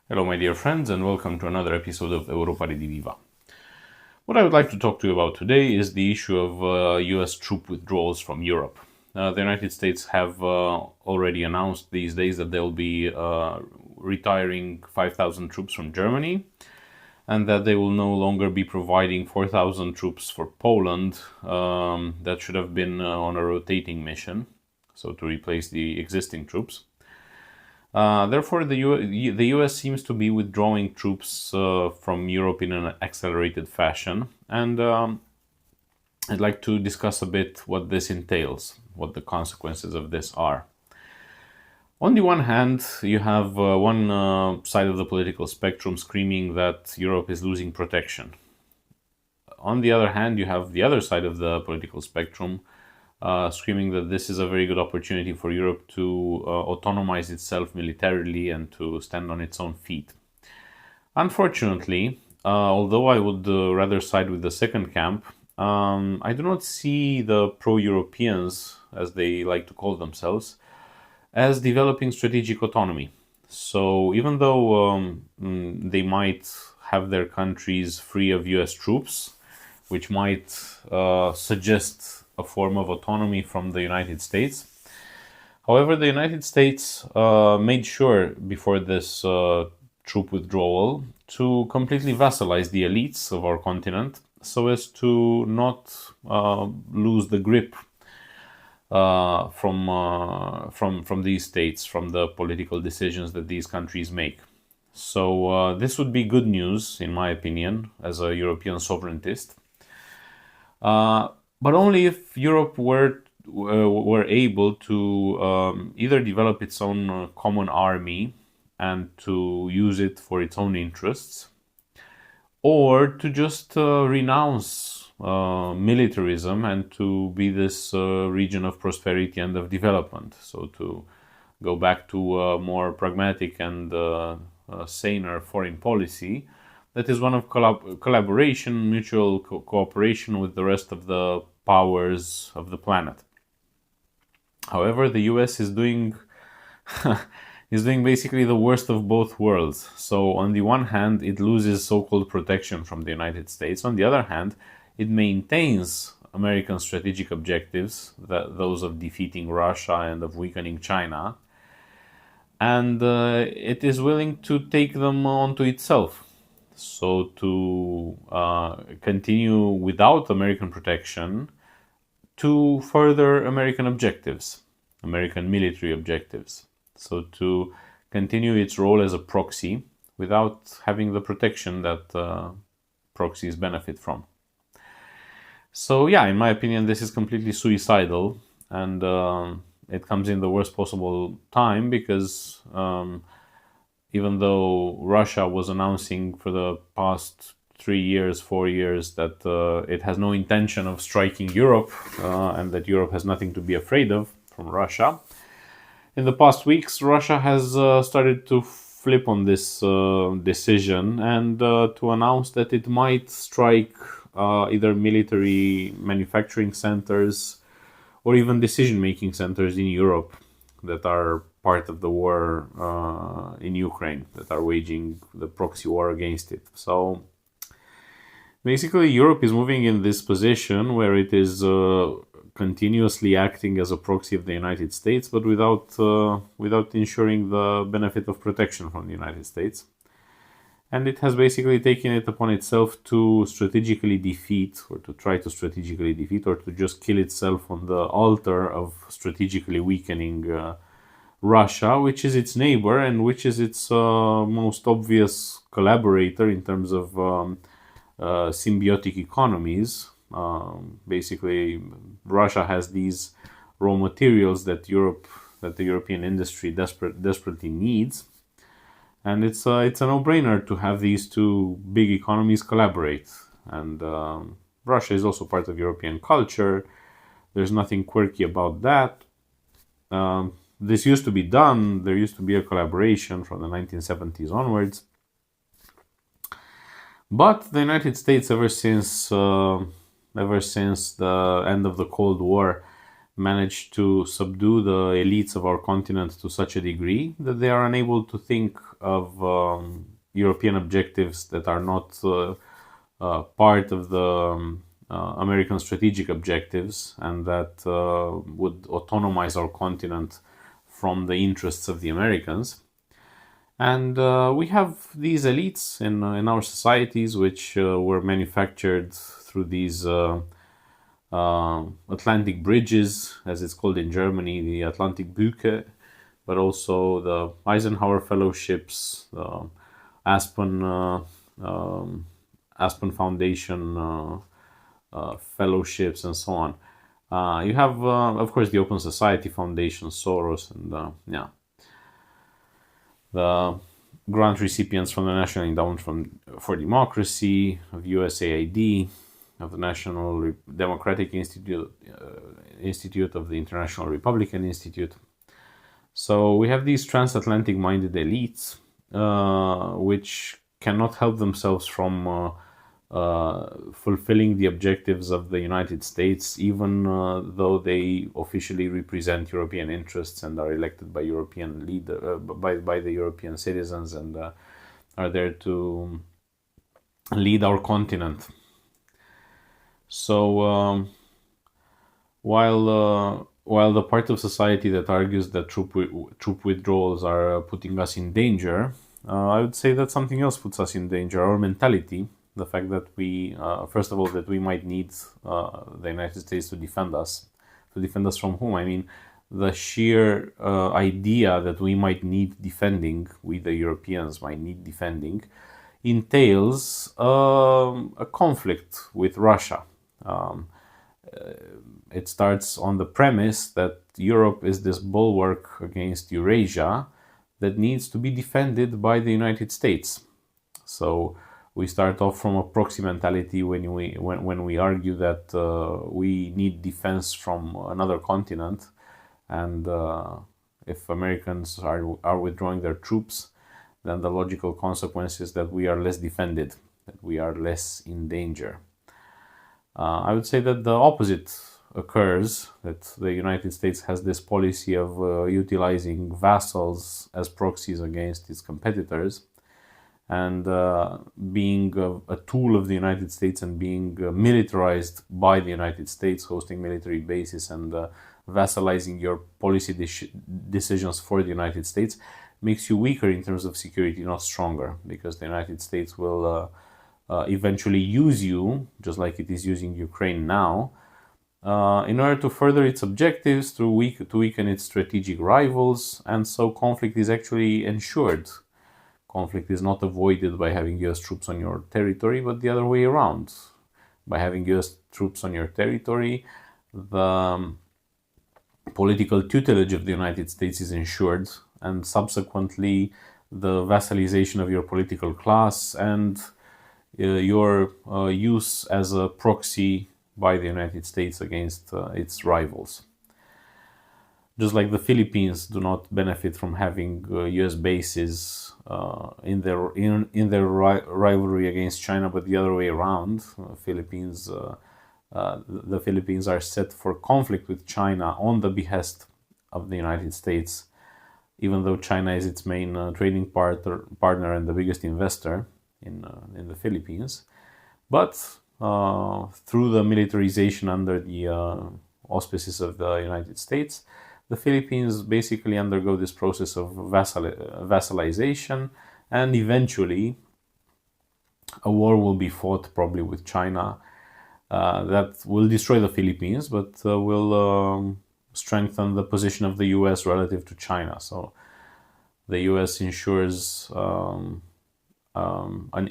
Hello, my dear friends, and welcome to another episode of Europa Rediviva. What I would like to talk to you about today is the issue of US troop withdrawals from Europe. The United States have already announced these days that they'll be retiring 5,000 troops from Germany, and that they will no longer be providing 4,000 troops for Poland that should have been on a rotating mission, so to replace the existing troops. Therefore, the US seems to be withdrawing troops from Europe in an accelerated fashion, and I'd like to discuss a bit what this entails, what the consequences of this are. On the one hand, you have one side of the political spectrum screaming that Europe is losing protection. On the other hand, you have the other side of the political spectrum screaming that this is a very good opportunity for Europe to autonomize itself militarily and to stand on its own feet. Unfortunately, although I would rather side with the second camp, I do not see the pro-Europeans, as they like to call themselves, as developing strategic autonomy. So even though they might have their countries free of US troops, which might suggest a form of autonomy from the United States. However, the United States made sure before this troop withdrawal to completely vassalize the elites of our continent so as to not lose the grip from these states, from the political decisions that these countries make. So this would be good news, in my opinion, as a European sovereigntist. But only if Europe were able to either develop its own common army and to use it for its own interests, or to just renounce militarism and to be this region of prosperity and of development. So to go back to a more pragmatic and saner foreign policy that is one of collaboration, mutual cooperation with the rest of the powers of the planet. However, the US is doing basically the worst of both worlds. So on the one hand, it loses so-called protection from the United States. On the other hand, it maintains American strategic objectives, those of defeating Russia and of weakening China, and it is willing to take them onto itself. So to continue without American protection to further American objectives, American military objectives. So to continue its role as a proxy without having the protection that proxies benefit from. So yeah, in my opinion, this is completely suicidal, and it comes in the worst possible time because even though Russia was announcing for the past 4 years, that it has no intention of striking Europe and that Europe has nothing to be afraid of from Russia, in the past weeks, Russia has started to flip on this decision and to announce that it might strike either military manufacturing centers or even decision-making centers in Europe that are part of the war in Ukraine, that are waging the proxy war against it. So basically, Europe is moving in this position where it is continuously acting as a proxy of the United States, but without ensuring the benefit of protection from the United States. And it has basically taken it upon itself to strategically defeat, or to try to strategically defeat, or to just kill itself on the altar of strategically weakening Russia, which is its neighbor and which is its most obvious collaborator in terms of symbiotic economies. Basically, Russia has these raw materials that the European industry desperately needs, and it's a no-brainer to have these two big economies collaborate. And Russia is also part of European culture. There's nothing quirky about that. This used to be done. There used to be a collaboration from the 1970s onwards. But the United States, ever since the end of the Cold War, managed to subdue the elites of our continent to such a degree that they are unable to think of European objectives that are not part of the American strategic objectives, and that would autonomize our continent from the interests of the Americans. And we have these elites in our societies, which were manufactured through these Atlantic bridges, as it's called in Germany, the Atlantic Brücke, but also the Eisenhower fellowships, the Aspen Foundation fellowships, and so on. You have, of course, the Open Society Foundation, Soros, and the grant recipients from the National Endowment for Democracy, of USAID, of the National Democratic Institute of the International Republican Institute. So we have these transatlantic-minded elites, which cannot help themselves from fulfilling the objectives of the United States, even though they officially represent European interests and are elected by European by the European citizens, and are there to lead our continent. So while the part of society that argues that troop withdrawals are putting us in danger, I would say that something else puts us in danger: our mentality. The fact that we, first of all, that we might need the United States to defend us. To defend us from whom? I mean, the sheer idea that we might need defending, we the Europeans might need defending, entails a conflict with Russia. It starts on the premise that Europe is this bulwark against Eurasia that needs to be defended by the United States. So we start off from a proxy mentality when we argue that we need defense from another continent, and if Americans are withdrawing their troops, then the logical consequence is that we are less defended, that we are less in danger. I would say that the opposite occurs, that the United States has this policy of utilizing vassals as proxies against its competitors, and being a tool of the United States and being militarized by the United States, hosting military bases and vassalizing your policy decisions for the United States, makes you weaker in terms of security, not stronger, because the United States will eventually use you, just like it is using Ukraine now, in order to further its objectives, to weaken its strategic rivals, and so conflict is actually ensured. Conflict is not avoided by having US troops on your territory, but the other way around. By having US troops on your territory, the political tutelage of the United States is ensured, and subsequently the vassalization of your political class and your use as a proxy by the United States against its rivals. Just like the Philippines do not benefit from having US bases in their rivalry against China, but the other way around, the Philippines are set for conflict with China on the behest of the United States, even though China is its main trading partner and the biggest investor in the Philippines. But through the militarization under the auspices of the United States, the Philippines basically undergo this process of vassalization, and eventually a war will be fought, probably with China, that will destroy the Philippines, but will strengthen the position of the US relative to China. So the US ensures an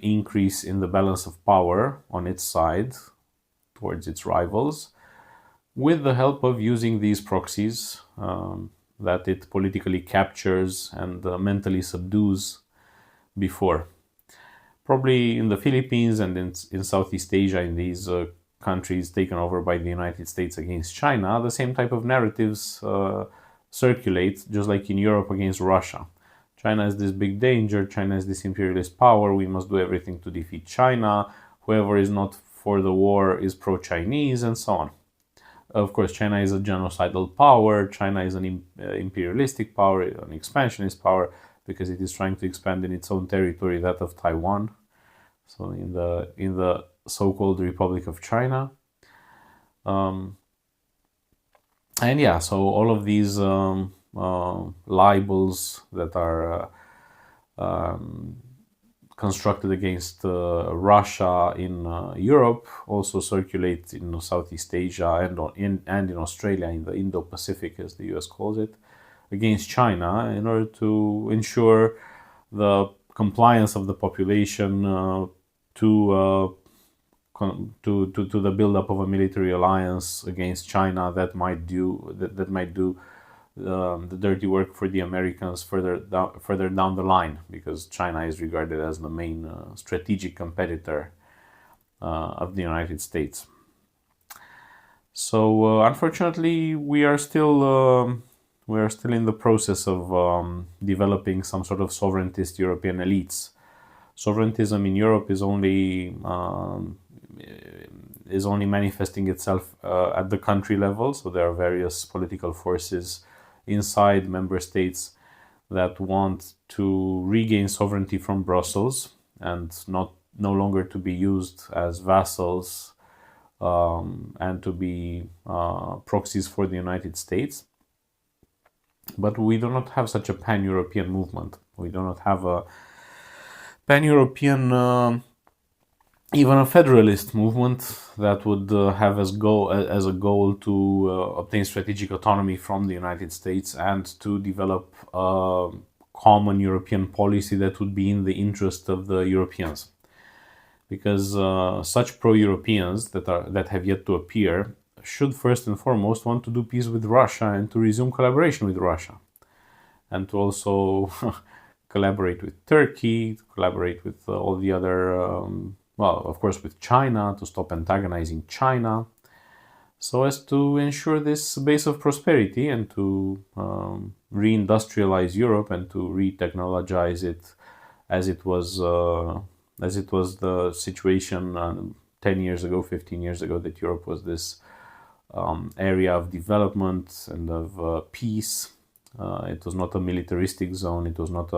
increase in the balance of power on its side towards its rivals, with the help of using these proxies that it politically captures and mentally subdues before. Probably in the Philippines and in Southeast Asia, in these countries taken over by the United States against China, the same type of narratives circulate, just like in Europe against Russia. China is this big danger, China is this imperialist power, we must do everything to defeat China, whoever is not for the war is pro-Chinese, and so on. Of course, China is a genocidal power. China is an imperialistic power, an expansionist power, because it is trying to expand in its own territory, that of Taiwan. So in the so-called Republic of China. And yeah, so all of these libels that are constructed against Russia in Europe also circulate in Southeast Asia and in Australia, in the Indo-Pacific, as the US calls it, against China, in order to ensure the compliance of the population to the build-up of a military alliance against China that might do the dirty work for the Americans further down the line, because China is regarded as the main strategic competitor of the United States. So unfortunately, we are still in the process of developing some sort of sovereigntist European elites. Sovereigntism in Europe is only manifesting itself at the country level. So there are various political forces inside member states that want to regain sovereignty from Brussels and no longer to be used as vassals and to be proxies for the United States. But we do not have such a pan-European movement. We do not have a pan-European even a federalist movement that would have as a goal to obtain strategic autonomy from the United States and to develop a common European policy that would be in the interest of the Europeans. Because such pro-Europeans that have yet to appear should first and foremost want to do peace with Russia and to resume collaboration with Russia, and to also collaborate with Turkey, to collaborate with all the other well, of course, with China, to stop antagonizing China, so as to ensure this base of prosperity and to reindustrialize Europe and to re-technologize it as it was the situation 10 years ago, 15 years ago, that Europe was this area of development and of peace. It was not a militaristic zone. It was not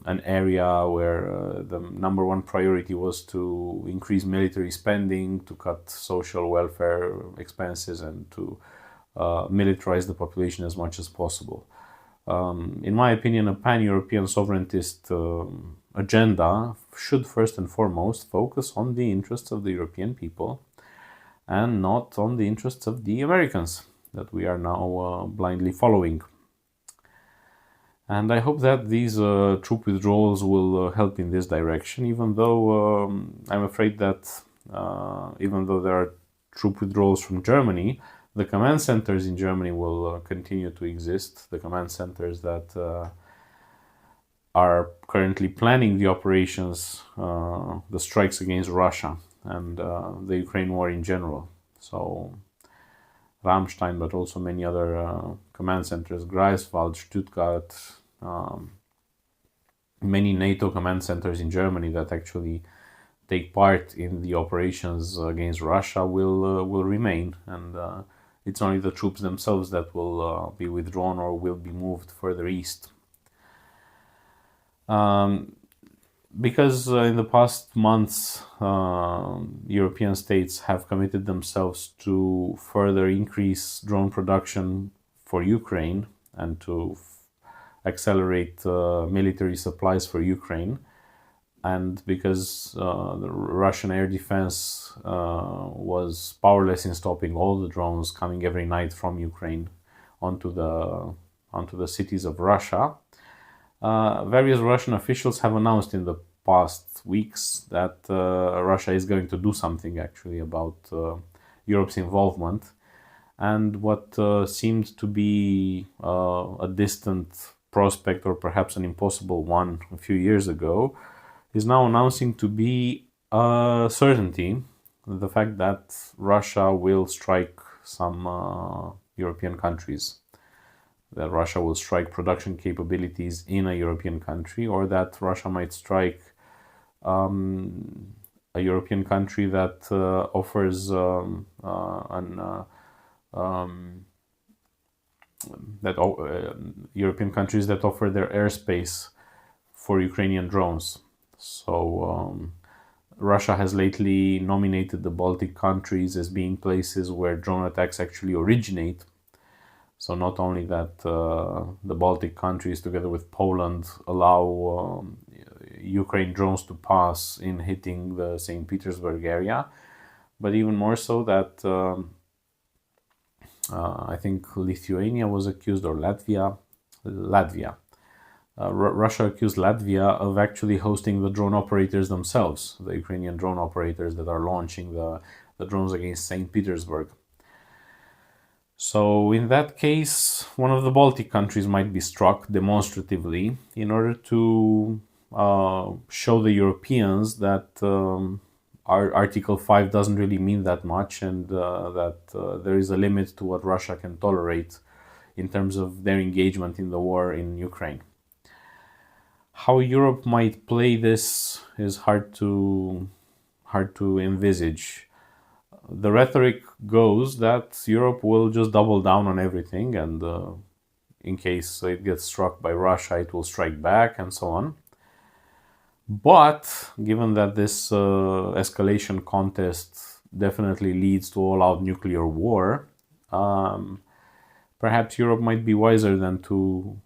an area where the number one priority was to increase military spending, to cut social welfare expenses, and to militarize the population as much as possible. In my opinion, a pan-European sovereigntist agenda should first and foremost focus on the interests of the European people and not on the interests of the Americans that we are now blindly following. And I hope that these troop withdrawals will help in this direction, even though I'm afraid that even though there are troop withdrawals from Germany, the command centers in Germany will continue to exist. The command centers that are currently planning the operations, the strikes against Russia and the Ukraine war in general. So Ramstein, but also many other command centers, Greifswald, Stuttgart, many NATO command centers in Germany that actually take part in the operations against Russia will remain, and it's only the troops themselves that will be withdrawn or will be moved further east. Because in the past months, European states have committed themselves to further increase drone production for Ukraine and to accelerate military supplies for Ukraine. And because the Russian air defense was powerless in stopping all the drones coming every night from Ukraine onto the cities of Russia, various Russian officials have announced in the past weeks that Russia is going to do something actually about Europe's involvement. And what seemed to be a distant prospect, or perhaps an impossible one a few years ago, is now announcing to be a certainty. The fact that Russia will strike some European countries, that Russia will strike production capabilities in a European country, or that Russia might strike a European country that offers European countries that offer their airspace for Ukrainian drones. So Russia has lately nominated the Baltic countries as being places where drone attacks actually originate. So not only that the Baltic countries, together with Poland, allow Ukraine drones to pass in hitting the St. Petersburg area, but even more so that I think Lithuania was accused, or Latvia. Russia accused Latvia of actually hosting the drone operators themselves, the Ukrainian drone operators that are launching the drones against St. Petersburg. So in that case, one of the Baltic countries might be struck demonstratively in order to show the Europeans that our Article 5 doesn't really mean that much, and that there is a limit to what Russia can tolerate in terms of their engagement in the war in Ukraine. How Europe might play this is hard to envisage. The rhetoric goes that Europe will just double down on everything, and in case it gets struck by Russia, it will strike back, and so on. But given that this escalation contest definitely leads to all-out nuclear war, perhaps Europe might be wiser than to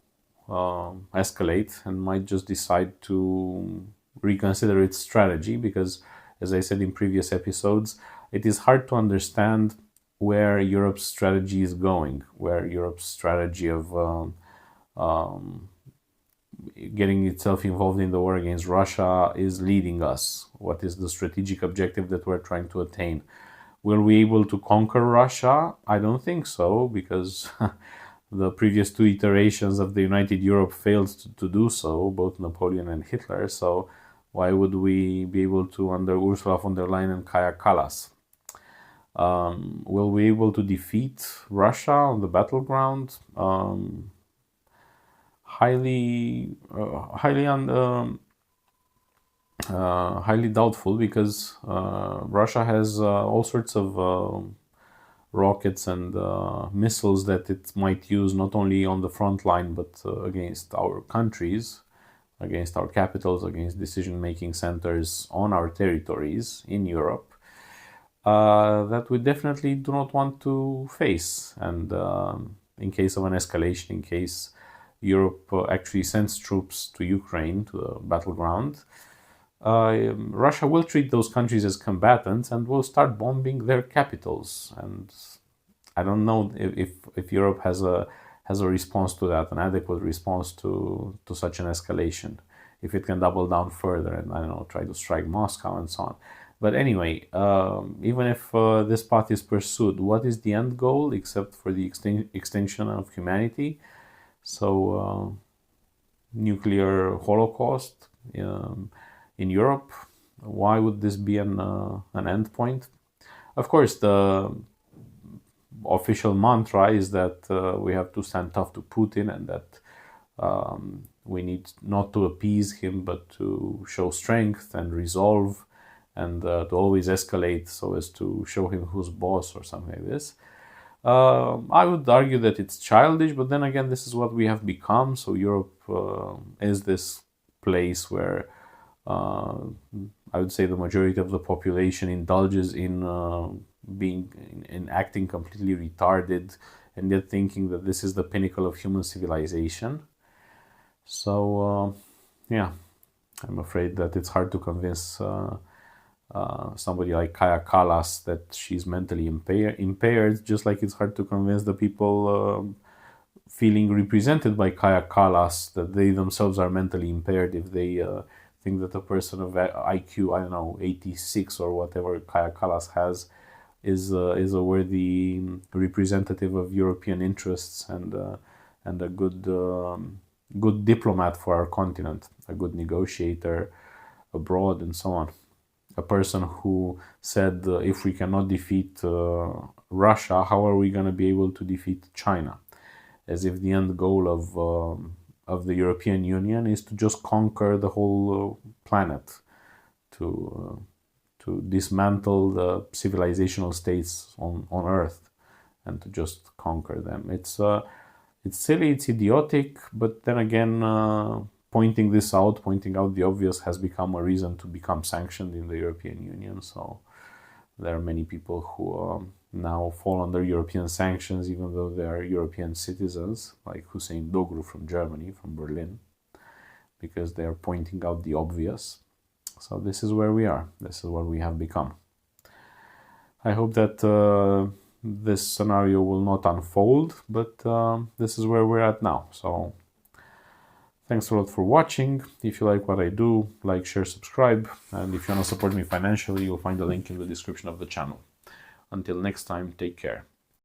escalate, and might just decide to reconsider its strategy, because, as I said in previous episodes, it is hard to understand where Europe's strategy is going, where Europe's strategy of getting itself involved in the war against Russia is leading us. What is the strategic objective that we're trying to attain? Will we be able to conquer Russia? I don't think so, because the previous two iterations of the United Europe failed to do so, both Napoleon and Hitler. So why would we be able to under Ursula von der Leyen and Kaja Kallas? Will we be able to defeat Russia on the battleground? Highly doubtful, because Russia has all sorts of rockets and missiles that it might use not only on the front line, but against our countries, against our capitals, against decision-making centers on our territories in Europe, that we definitely do not want to face. And in case of an escalation, in case Europe actually sends troops to Ukraine, to the battleground, Russia will treat those countries as combatants and will start bombing their capitals. And I don't know if Europe has a response to that, an adequate response to such an escalation. If it can double down further and, I don't know, try to strike Moscow and so on. But anyway, even if this path is pursued, what is the end goal except for the extinction of humanity? So nuclear holocaust in Europe. Why would this be an end point? Of course, the official mantra is that we have to stand tough to Putin, and that we need not to appease him, but to show strength and resolve, and to always escalate so as to show him who's boss or something like this. I would argue that it's childish, but then again, this is what we have become. So Europe is this place where I would say the majority of the population indulges in acting completely retarded, and yet thinking that this is the pinnacle of human civilization. So yeah, I'm afraid that it's hard to convince somebody like Kaja Kallas that she's mentally impaired, just like it's hard to convince the people feeling represented by Kaja Kallas that they themselves are mentally impaired if they think that a person of IQ, I don't know, 86 or whatever Kaja Kallas has is a worthy representative of European interests and a good diplomat for our continent, a good negotiator abroad and so on. A person who said, if we cannot defeat Russia, how are we going to be able to defeat China? As if the end goal of the European Union is to just conquer the whole planet, to to dismantle the civilizational states on Earth and to just conquer them. It's silly, it's idiotic, but then again, pointing out the obvious has become a reason to become sanctioned in the European Union. So there are many people who now fall under European sanctions, even though they are European citizens, like Hussein Dogru from Germany, from Berlin, because they are pointing out the obvious. So this is where we are. This is what we have become. I hope that this scenario will not unfold, but this is where we're at now. So thanks a lot for watching. If you like what I do, like, share, subscribe. And if you want to support me financially, you'll find a link in the description of the channel. Until next time, take care.